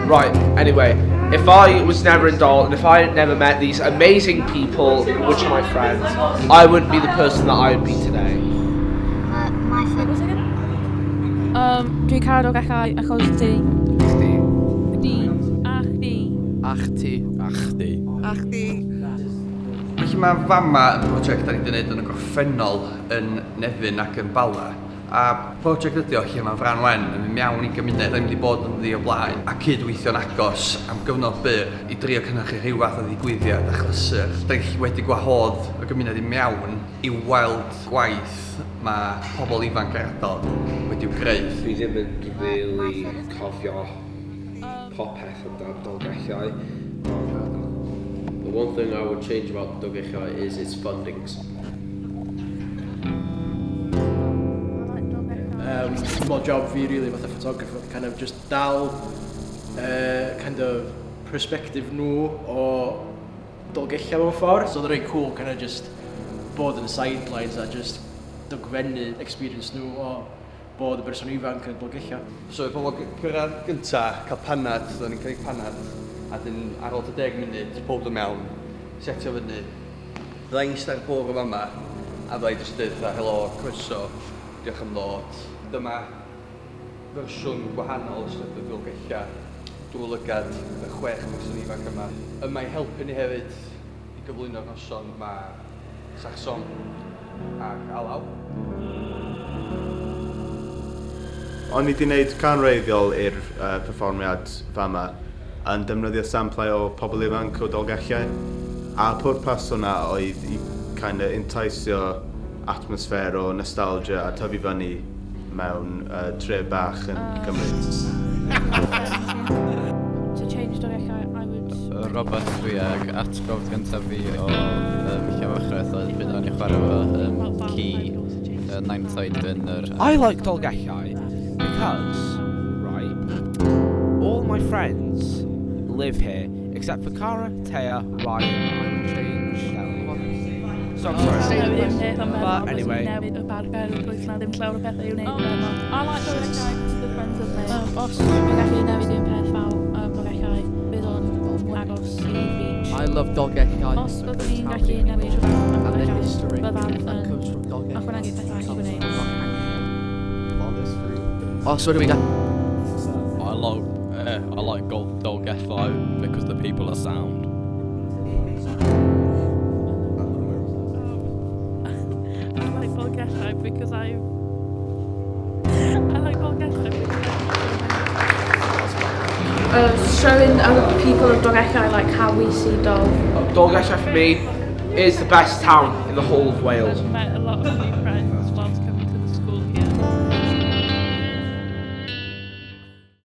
Right, anyway, if I was never in Dol, and if I had never met these amazing people, which are my friends, I wouldn't be the person that I would be today. Mae FA'MA. Dwi'n cael Dolgellau achos di. Chdi. Di. Ach di. Ach di. Felly mae FA'MA yn prosiect da ni wedi gwneud yn y gorffennol yn Nefyn ac yn Bala. A prosiect ydi o lle mae Fran Wen yn mynd mewn i gymuned da ni wedi bod yn ddi o blaen a cydweithio'n agos am gyfnod byr i drio cynhyrchu rhyw fath o ddigwyddiad a chlysur. Da ni wedi gwahodd y gymuned i mewn i weld gwaith mae pobl ifanc ar ardal wedi'w greu. Dwi ddim yn really cofio popeth amdan Dolgellau. The one thing I would change about Dolgellau is its fundings. Small job fi really fatha photographer, kind of just dal kind of perspective nhw o Dolgellau mewn ffordd, so they're really cool kind of just bod yn y sidelines a just dogfennu experience nhw o bod y berson ifanc yn Dolgellau. So pobl gyrraedd gynta, cael panad, so ni'n cael panad, a dyn ar ôl 10 munud, pob dod mewn, setio fyny. Fyddai'n eistedd bwrdd o FA'MA, a fyddai jyst dweud, helo, croeso, diolch am ddod. Dyma fersiwn gwahanol ystod y Dolgellau drwy lygad y 6 person ifanc yma. Mae'n helpu ni hefyd i gyflwyno'r noson mae Sachasom and Alaw. O'n i wedi gwneud can reiddiol i'r perfformiad FA'MA yn defnyddio samplau o pobl ifanc o Dolgellau. A pwrpas hwnna oedd i kind of entaisio atmosffer o nostalgia a tyfu fyny mewn tre bach yn Cymru. To change Dolgellau, I would... Robert dwi ag atgof gyntaf fi o Llawachraeth oedd bydd o'n i chwarae efo ci nain taid yn yr... I like Dolgellau because, right, all my friends live here except for Cara, Taya, Ryan, and Change. So I'm sorry. But anyway. I like Dolgellau because the friends of me. Os dwi'n gallu newid un peth fel Dolgellau, bydd o'n agos I beach. I love Dolgellau. Os byddwn ni'n gallu newid rhywbeth am history byddaf that comes from Dolgellau. Ac hwnna'n pethau i gwneud. Oh, so what do we got? I like Dolgellau because the people are sound. Because I like Dolgellau because showing other people of Dolgellau like how we see Dol. Dolgellau for me is the best town in the whole of Wales. I've met a lot of new friends